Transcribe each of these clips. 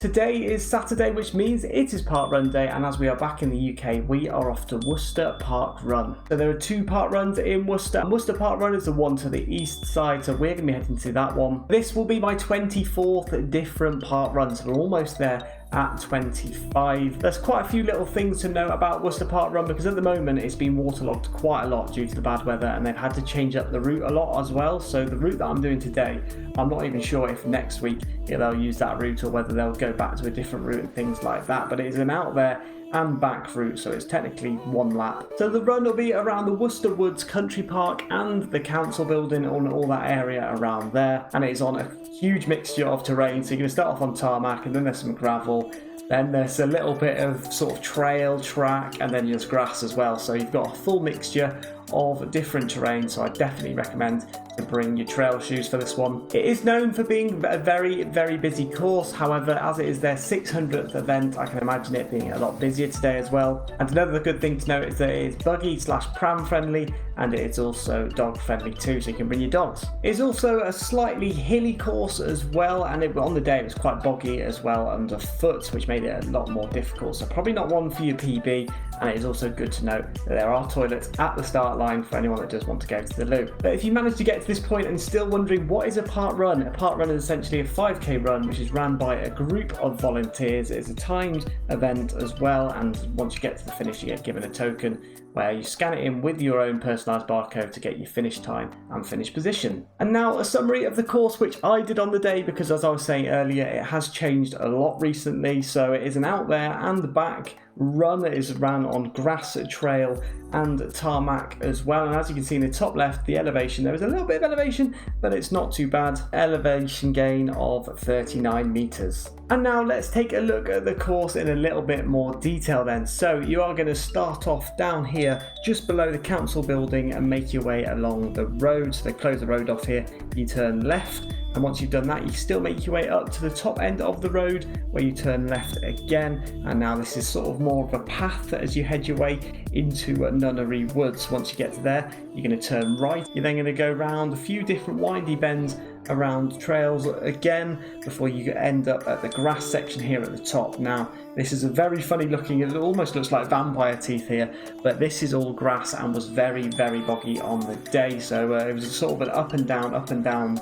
Today is Saturday, which means it is Parkrun Day, and as we are back in the UK, we are off to Worcester Parkrun. So there are two parkruns in Worcester, and Worcester Parkrun is the one to the east side, so we're going to be heading to that one. This will be my 24th different parkrun, so we're almost there at 25. There's quite a few little things to know about Worcester Parkrun because at the moment it's been waterlogged quite a lot due to the bad weather, and they've had to change up the route a lot as well. So the route that I'm doing today, I'm not even sure if next week they'll use that route or whether they'll go back to a different route and things like that, but it is an out there and back route, so it's technically one lap. So the run will be around the Worcester Woods Country Park and the council building, on all that area around there, and it is on a huge mixture of terrain. So you're going to start off on tarmac, and then there's some gravel, then there's a little bit of sort of trail track, and then there's grass as well. So you've got a full mixture of different terrain, so I definitely recommend to bring your trail shoes for this one. It is known for being a very, very busy course. However, as it is their 600th event, I can imagine it being a lot busier today as well. And another good thing to note is that it is buggy/pram friendly, and it's also dog friendly too, so you can bring your dogs. It's also a slightly hilly course as well, and on the day it was quite boggy as well underfoot, which made it a lot more difficult. So probably not one for your PB, and it is also good to note that there are toilets at the start line for anyone that does want to go to the loo. But if you manage to get to this point and still wondering what is a parkrun, a parkrun is essentially a 5k run which is ran by a group of volunteers. It's a timed event as well, and once you get to the finish you get given a token where you scan it in with your own personalised barcode to get your finish time and finish position. And now a summary of the course which I did on the day, because as I was saying earlier, it has changed a lot recently. So it is an out there and back run. It is ran on grass, trail and tarmac as well, and as you can see in the top left, the elevation, there is a little bit of elevation, but it's not too bad. Elevation gain of 39 meters. And now let's take a look at the course in a little bit more detail then. So you are going to start off down here just below the council building and make your way along the road. So they close the road off here, you turn left, and once you've done that you still make your way up to the top end of the road where you turn left again. And now this is sort of more of a path as you head your way into Nunnery Woods. Once you get to there you're going to turn right. You're then going to go around a few different windy bends around trails again before you end up at the grass section here at the top. Now this is a very funny looking, it almost looks like vampire teeth here, but this is all grass and was very, very boggy on the day. So it was sort of an up and down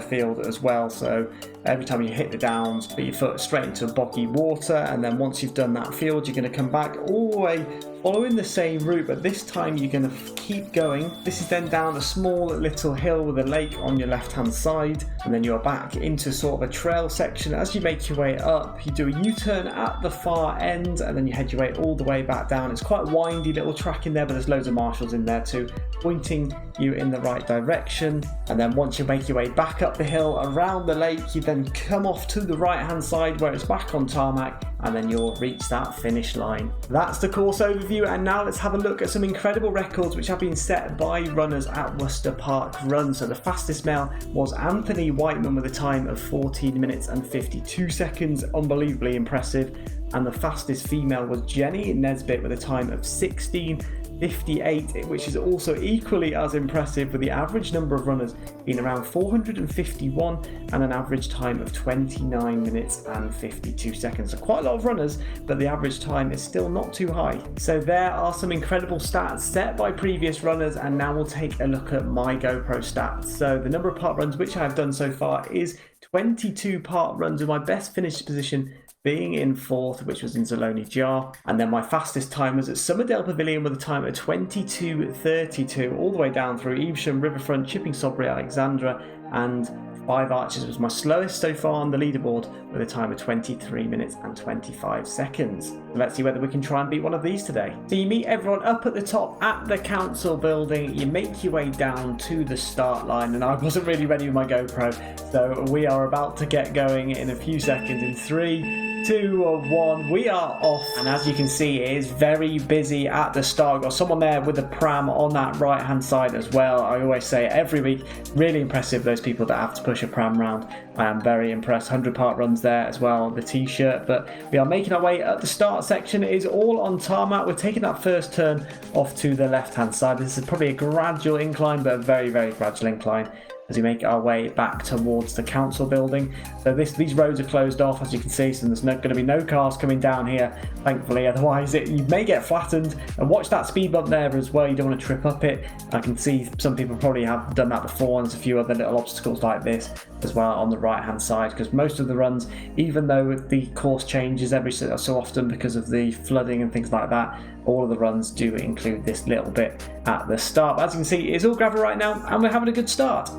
field as well. So every time you hit the downs, put your foot straight into boggy water, and then once you've done that field you're going to come back all the way following the same route, but this time you're going to keep going. This is then down a small little hill with a lake on your left hand side, and then you're back into sort of a trail section. As you make your way up you do a U-turn at the far end, and then you head your way all the way back down. It's quite a windy little track in there, but there's loads of marshals in there too pointing you in the right direction. And then once you make your way back up the hill around the lake, you then come off to the right hand side where it's back on tarmac, and then you'll reach that finish line. That's the course overview, and now let's have a look at some incredible records which have been set by runners at Worcester Parkrun. So the fastest male was Anthony Whiteman with a time of 14 minutes and 52 seconds, unbelievably impressive. And the fastest female was Jenny Nesbitt with a time of 16:58, which is also equally as impressive, with the average number of runners being around 451 and an average time of 29 minutes and 52 seconds. So quite a lot of runners, but the average time is still not too high. So there are some incredible stats set by previous runners, and now we'll take a look at my GoPro stats. So the number of parkruns which I have done so far is 22 parkruns, with my best finished position being in 4th, which was in Zaloni Jar. And then my fastest time was at Summerdale Pavilion with a time of 22:32, all the way down through Evesham, Riverfront, Chipping Sodbury, Alexandra, and Five Arches was my slowest so far on the leaderboard with a time of 23 minutes and 25 seconds. Let's see whether we can try and beat one of these today. So you meet everyone up at the top at the council building, you make your way down to the start line, and I wasn't really ready with my GoPro, so we are about to get going in a few seconds. In 3, 2 or 1, we are off. And as you can see, it is very busy at the start. Got someone there with a pram on that right hand side as well. I always say every week, really impressive, those people that have to push a pram round. I am very impressed. 100 parkruns there as well, the t-shirt. But we are making our way up the start section. It is all on tarmac. We're taking that first turn off to the left hand side. This is probably a gradual incline, but a very, very gradual incline. as we make our way back towards the council building. So these roads are closed off, as you can see, so there's going to be no cars coming down here, thankfully, otherwise you may get flattened. And watch that speed bump there as well, you don't want to trip up it. I can see some people probably have done that before, and there's a few other little obstacles like this as well on the right hand side, because most of the runs, even though the course changes every so often because of the flooding and things like that, all of the runs do include this little bit at the start. But as you can see, it's all gravel right now and we're having a good start.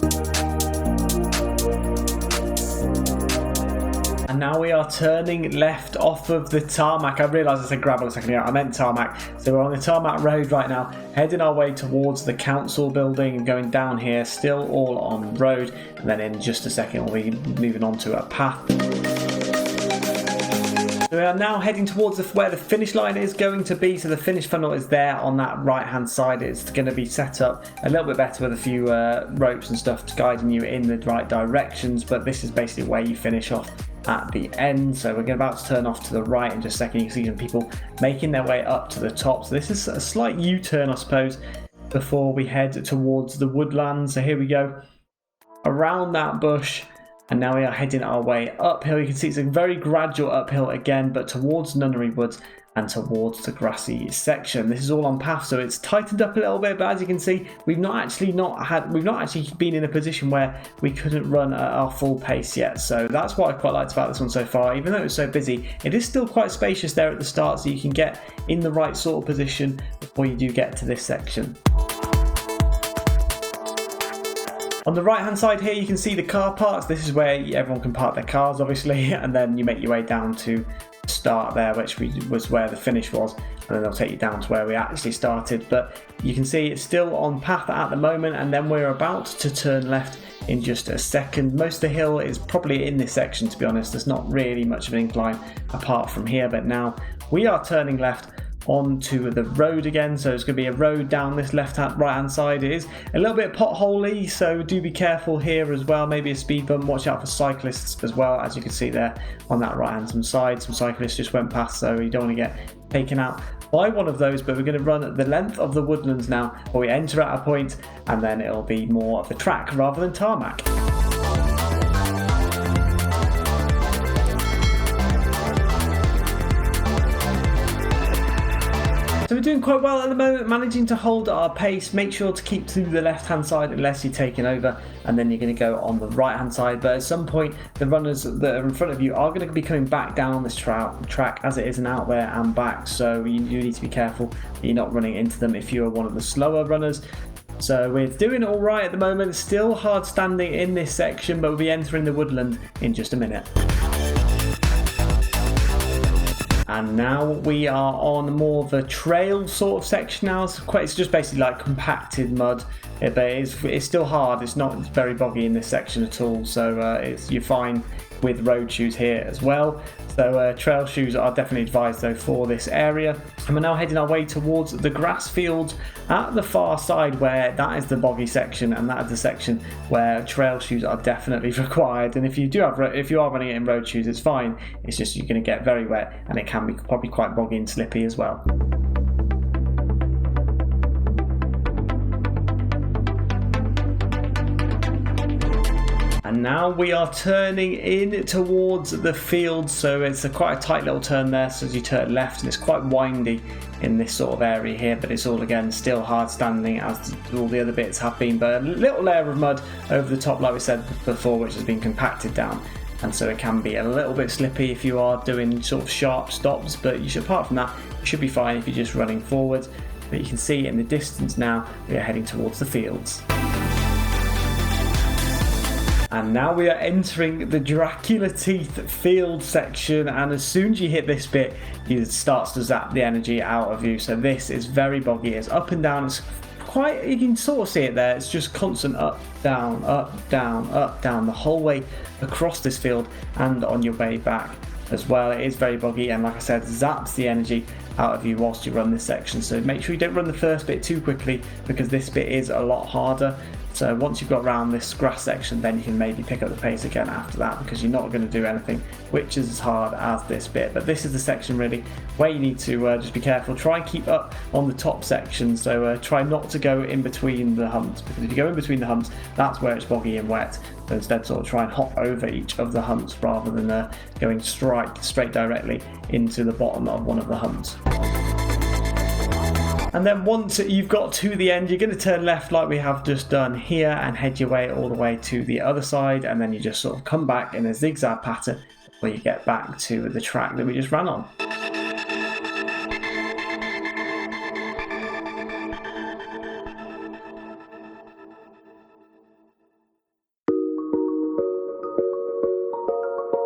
And now we are turning left off of the tarmac. I realised I said gravel a second ago, I meant tarmac. So we're on the tarmac road right now, heading our way towards the council building and going down here, still all on road. And then in just a second we'll be moving on to a path. So we are now heading towards where the finish line is going to be. So the finish funnel is there on that right hand side. It's going to be set up a little bit better with a few ropes and stuff guiding you in the right directions. But this is basically where you finish off at the end. So we're about to turn off to the right in just a second. You can see some people making their way up to the top. So this is a slight U-turn, I suppose, before we head towards the woodland. So here we go, around that bush. And now we are heading our way uphill. You can see it's a very gradual uphill again, but towards Nunnery Woods and towards the grassy section. This is all on path, so it's tightened up a little bit, but as you can see, we've not actually been in a position where we couldn't run at our full pace yet. So that's what I quite liked about this one so far. Even though it was so busy, it is still quite spacious there at the start, so you can get in the right sort of position before you do get to this section. On the right hand side here you can see the car parks. This is where everyone can park their cars obviously, and then you make your way down to the start there, which was where the finish was, and then they'll take you down to where we actually started. But you can see it's still on path at the moment, and then we're about to turn left in just a second. Most of the hill is probably in this section, to be honest. There's not really much of an incline apart from here, but now we are turning left onto the road again. So it's going to be a road down this right hand side. It is a little bit potholey, so do be careful here as well. Maybe a speed bump. Watch out for cyclists as well. As you can see there on that right hand side, some cyclists just went past, so you don't want to get taken out by one of those. But we're going to run the length of the woodlands now, where we enter at a point and then it'll be more of the track rather than tarmac. So we're doing quite well at the moment, managing to hold our pace. Make sure to keep to the left hand side unless you're taking over, and then you're going to go on the right hand side. But at some point the runners that are in front of you are going to be coming back down this track, as it is an out there and back, so you need to be careful that you're not running into them if you're one of the slower runners. So we're doing all right at the moment. Still hard standing in this section, but we'll be entering the woodland in just a minute. And now we are on more of a trail sort of section now. It's just basically like compacted mud, but it's still hard. It's not very boggy in this section at all, so you're fine with road shoes here as well. So trail shoes are definitely advised though for this area. And we're now heading our way towards the grass fields at the far side, where that is the boggy section, and that is the section where trail shoes are definitely required. And if you are running it in road shoes, it's fine. It's just you're going to get very wet, and it can be probably quite boggy and slippy as well. And now we are turning in towards the field, so it's quite a tight little turn there. So as you turn left, and it's quite windy in this sort of area here, but it's all again still hard standing as all the other bits have been. But a little layer of mud over the top, like we said before, which has been compacted down, and so it can be a little bit slippy if you are doing sort of sharp stops. But apart from that, you should be fine if you're just running forward. But you can see in the distance now we are heading towards the fields. And now we are entering the Dracula Teeth field section, and as soon as you hit this bit, it starts to zap the energy out of you. So this is very boggy. It's up and down. It's quite, you can sort of see it there. It's just constant up, down, the whole way across this field and on your way back as well. It is very boggy, and like I said, zaps the energy out of you whilst you run this section. So make sure you don't run the first bit too quickly, because this bit is a lot harder. So once you've got around this grass section, then you can maybe pick up the pace again after that, because you're not going to do anything which is as hard as this bit. But this is the section really where you need to just be careful. Try and keep up on the top section, so try not to go in between the humps, because if you go in between the humps, that's where it's boggy and wet. So instead sort of try and hop over each of the humps rather than going straight directly into the bottom of one of the humps. And then once you've got to the end, you're going to turn left like we have just done here and head your way all the way to the other side, and then you just sort of come back in a zigzag pattern where you get back to the track that we just ran on.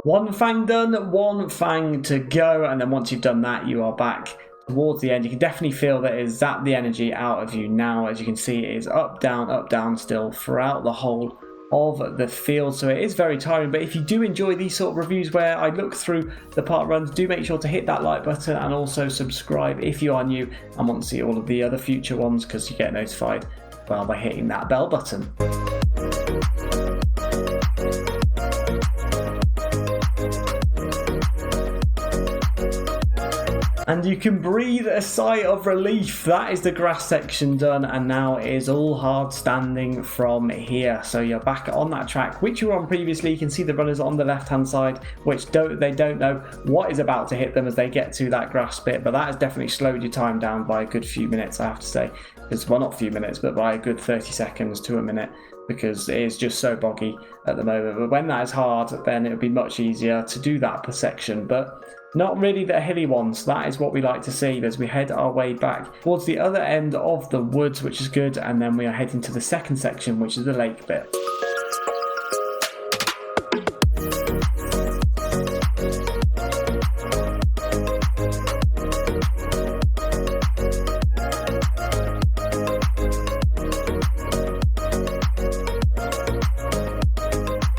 One fang done, one fang to go, and then once you've done that, you are back towards the end. You can definitely feel that it's zapped the energy out of you now. As you can see, it is up, down still throughout the whole of the field, so it is very tiring. But if you do enjoy these sort of reviews where I look through the park runs, do make sure to hit that like button and also subscribe if you are new and want to see all of the other future ones, because you get notified by hitting that bell button. And you can breathe a sigh of relief. That is the grass section done, and now it is all hard standing from here. So you're back on that track which you were on previously. You can see the runners on the left hand side, which they don't know what is about to hit them as they get to that grass bit, but that has definitely slowed your time down by a good few minutes, I have to say. It's, well, not a few minutes, but by a good 30 seconds to a minute, because it is just so boggy at the moment. But when that is hard, then it would be much easier to do that per section, but not really the hilly ones. That is what we like to see as we head our way back towards the other end of the woods, which is good, and then we are heading to the second section, which is the lake bit.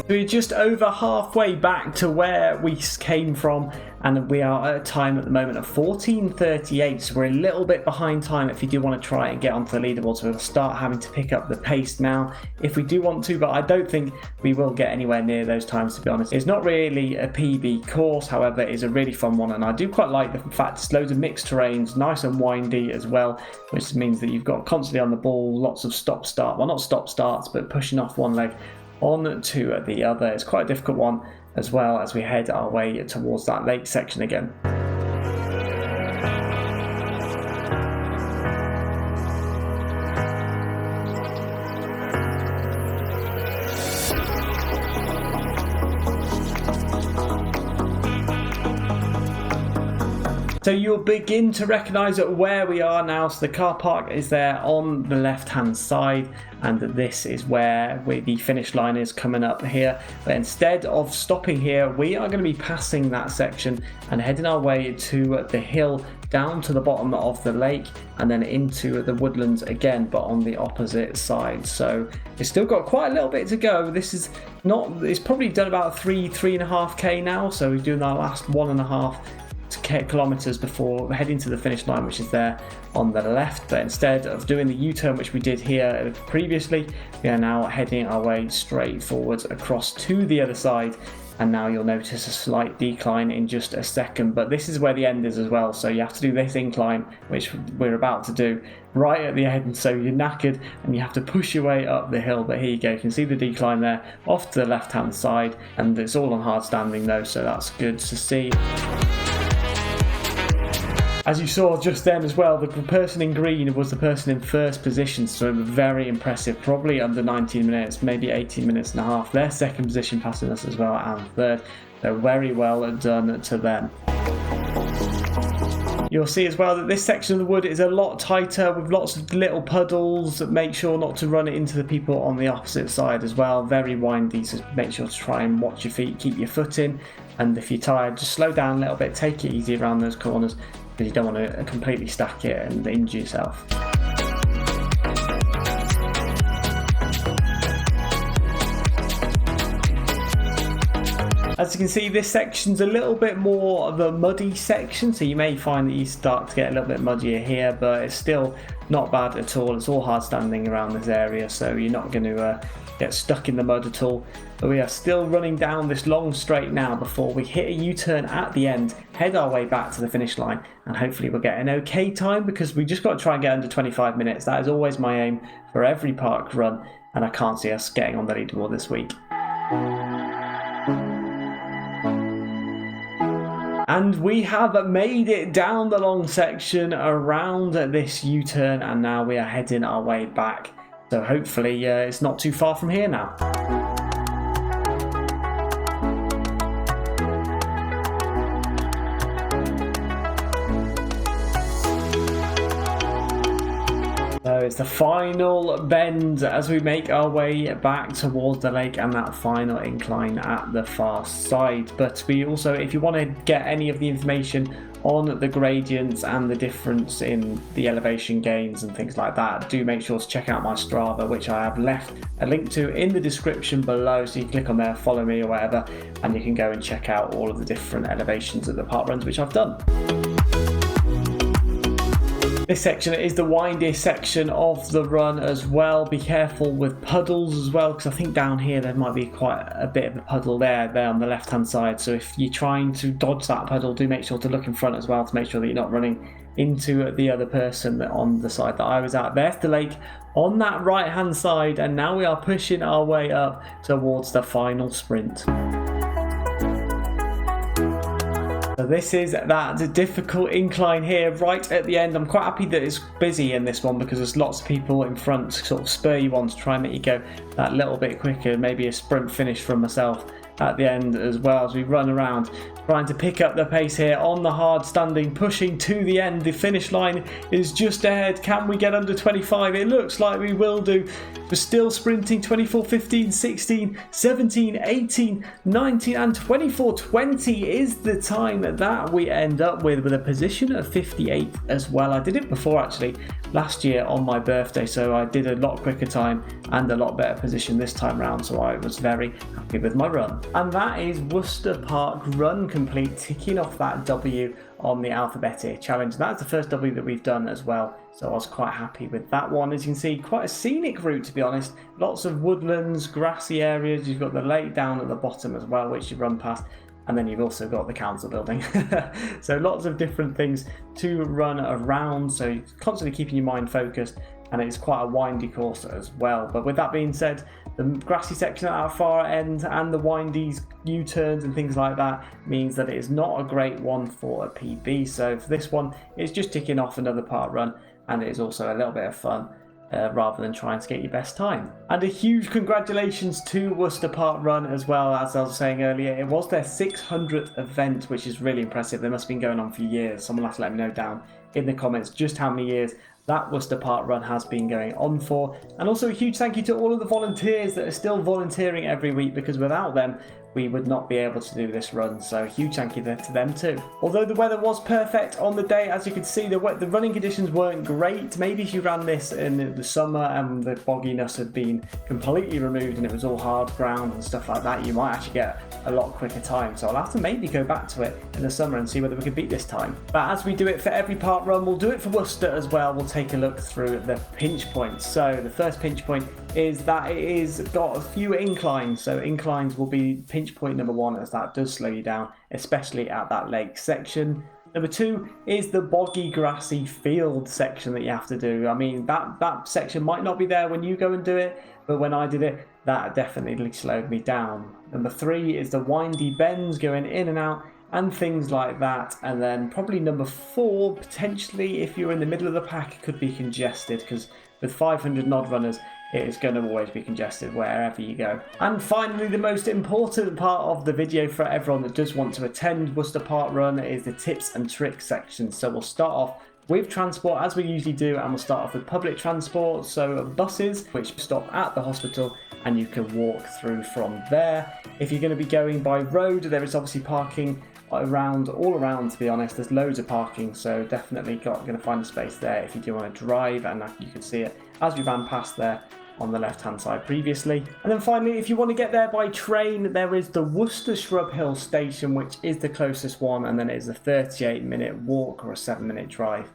We're just over halfway back to where we came from, and we are at a time at the moment of 14:38, so we're a little bit behind time if you do want to try and get onto the leaderboard. So we'll start having to pick up the pace now if we do want to, but I don't think we will get anywhere near those times, to be honest. It's not really a PB course, however it is a really fun one, and I do quite like the fact it's loads of mixed terrains, nice and windy as well, which means that you've got constantly on the ball, lots of stop-start, well, not stop-starts, but pushing off one leg on to the other. It's quite a difficult one as well as we head our way towards that lake section again. So you'll begin to recognise where we are now. So the car park is there on the left hand side, and this is where the finish line is coming up here. But instead of stopping here, we are going to be passing that section and heading our way to the hill down to the bottom of the lake and then into the woodlands again, but on the opposite side. So it's still got quite a little bit to go. This is not, it's probably done about 3.5k now, so we're doing our last 1.5 kilometers before heading to the finish line, which is there on the left. But instead of doing the U-turn which we did here previously, we are now heading our way straight forwards across to the other side, and now you'll notice a slight decline in just a second, but this is where the end is as well, so you have to do this incline which we're about to do right at the end, so you're knackered and you have to push your way up the hill. But here you go, you can see the decline there off to the left hand side, and it's all on hard standing though, so that's good to see. As you saw just then as well, the person in green was the person in first position, so very impressive, probably under 19 minutes, maybe 18 minutes and a half. Their second position passing us as well, and third, so very well done to them. You'll see as well that this section of the wood is a lot tighter with lots of little puddles. Make sure not to run it into the people on the opposite side as well. Very windy, so make sure to try and watch your feet, keep your foot in, and if you're tired, just slow down a little bit, take it easy around those corners, because you don't want to completely stack it and injure yourself. As you can see, this section's a little bit more of a muddy section, so you may find that you start to get a little bit muddier here, but it's still not bad at all. It's all hard standing around this area, so you're not going to get stuck in the mud at all. But we are still running down this long straight now before we hit a U-turn at the end, head our way back to the finish line, and hopefully we'll get an okay time, because we just got to try and get under 25 minutes. That is always my aim for every park run, and I can't see us getting on the leaderboard this week. And we have made it down the long section around this U-turn, and now we are heading our way back. So hopefully it's not too far from here now. So it's the final bend as we make our way back towards the lake, and that final incline at the far side. But we also, if you want to get any of the information on the gradients and the difference in the elevation gains and things like that, do make sure to check out my Strava, which I have left a link to in the description below, so you can click on there, follow me or whatever, and you can go and check out all of the different elevations of the park runs which I've done. This section is the windiest section of the run as well. Be careful with puddles as well, because I think down here there might be quite a bit of a puddle there on the left hand side. So if you're trying to dodge that puddle, do make sure to look in front as well to make sure that you're not running into the other person on the side that I was at. There's the lake on that right hand side, and now we are pushing our way up towards the final sprint. So this is that difficult incline here right at the end. I'm quite happy that it's busy in this one, because there's lots of people in front to sort of spur you on to try and make you go that little bit quicker. Maybe a sprint finish from myself at the end as well, as we run around trying to pick up the pace here on the hard standing, pushing to the end. The finish line is just ahead. Can we get under 25? It looks like we will do. We're still sprinting. 24:15, 16, 17, 18, 19 and 24:20 is the time that we end up with a position of 58 as well. I did it before actually last year on my birthday, so I did a lot quicker time and a lot better position this time round, so I was very happy with my run. And that is Worcester Park Run complete, ticking off that W on the alphabetic challenge. That's the first W that we've done as well, so I was quite happy with that one. As you can see, quite a scenic route, to be honest. Lots of woodlands, grassy areas. You've got the lake down at the bottom as well, which you run past, and then you've also got the council building. So lots of different things to run around, so you're constantly keeping your mind focused, and it's quite a windy course as well. But with that being said, the grassy section at our far end and the windy U-turns and things like that means that it is not a great one for a PB. So for this one, it's just ticking off another park run, and it is also a little bit of fun rather than trying to get your best time. And a huge congratulations to Worcester Park Run as well. As I was saying earlier, it was their 600th event, which is really impressive. They must have been going on for years. Someone will have to let me know down in the comments just how many years that Worcester Park Run has been going on for. And also a huge thank you to all of the volunteers that are still volunteering every week, because without them we would not be able to do this run, so a huge thank you there to them too. Although the weather was perfect on the day, as you can see, the running conditions weren't great. Maybe if you ran this in the summer and the bogginess had been completely removed and it was all hard ground and stuff like that, you might actually get a lot quicker time. So I'll have to maybe go back to it in the summer and see whether we can beat this time. But as we do it for every park run, we'll do it for Worcester as well. We'll take a look through the pinch points. So the first pinch point is that it is got a few inclines. So inclines will be pinch point number one, as that does slow you down, especially at that lake section. Number two is the boggy grassy field section that you have to do. I mean, that section might not be there when you go and do it, but when I did it, that definitely slowed me down. Number three is the windy bends going in and out and things like that. And then probably number four, potentially if you're in the middle of the pack, it could be congested, because with 500 nod runners, it is going to always be congested wherever you go. And finally, the most important part of the video for everyone that does want to attend Worcester Park Run is the tips and tricks section. So we'll start off with transport as we usually do, and we'll start off with public transport, so buses which stop at the hospital and you can walk through from there. If you're going to be going by road, there is obviously parking all around, to be honest. There's loads of parking, so definitely going to find a space there if you do want to drive, and you can see it as we ran past there. on the left hand side previously. And then finally, if you want to get there by train, there is the Worcester Shrub Hill station, which is the closest one, and then it is a 38-minute walk or a 7-minute drive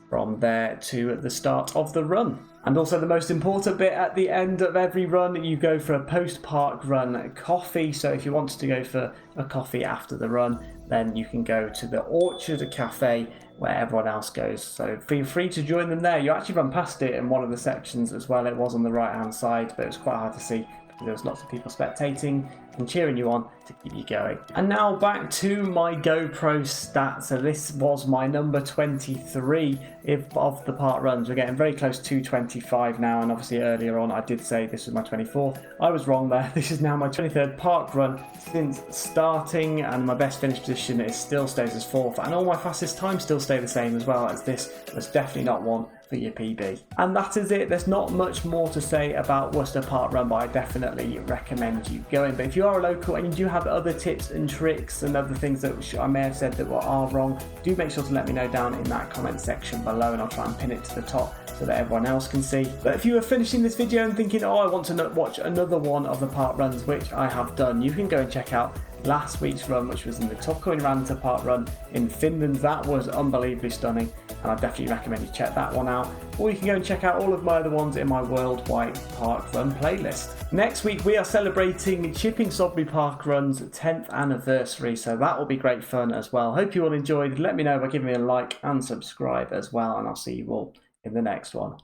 from there to the start of the run. And also the most important bit at the end of every run, you go for a post-park run coffee. So if you wanted to go for a coffee after the run, then you can go to the Orchard Cafe where everyone else goes. So feel free to join them there. You actually run past it in one of the sections as well. It was on the right hand side, but it was quite hard to see. There was lots of people spectating and cheering you on to keep you going. And now back to my GoPro stats. So this was my number 23 of the park runs. We're getting very close to 25 now, and obviously earlier on I did say this was my 24th. I was wrong there. This is now my 23rd park run since starting, and my best finish position still stays as 4th, and all my fastest times still stay the same as well, as this was definitely not one for your PB. And that is it. There's not much more to say about Worcester Park Run, but I definitely recommend you going. But if you are a local and you do have other tips and tricks and other things that I may have said that are wrong, do make sure to let me know down in that comment section below, and I'll try and pin it to the top so that everyone else can see. But if you are finishing this video and thinking, oh, I want to watch another one of the park runs, which I have done, you can go and check out last week's run, which was in the Tokkoinranta Park Run in Finland. That was unbelievably stunning, and I definitely recommend you check that one out. Or you can go and check out all of my other ones in my Worldwide Park Run playlist. Next week we are celebrating Chipping Sodbury Park Run's 10th anniversary, so that will be great fun as well. Hope you all enjoyed. Let me know by giving me a like and subscribe as well, and I'll see you all in the next one.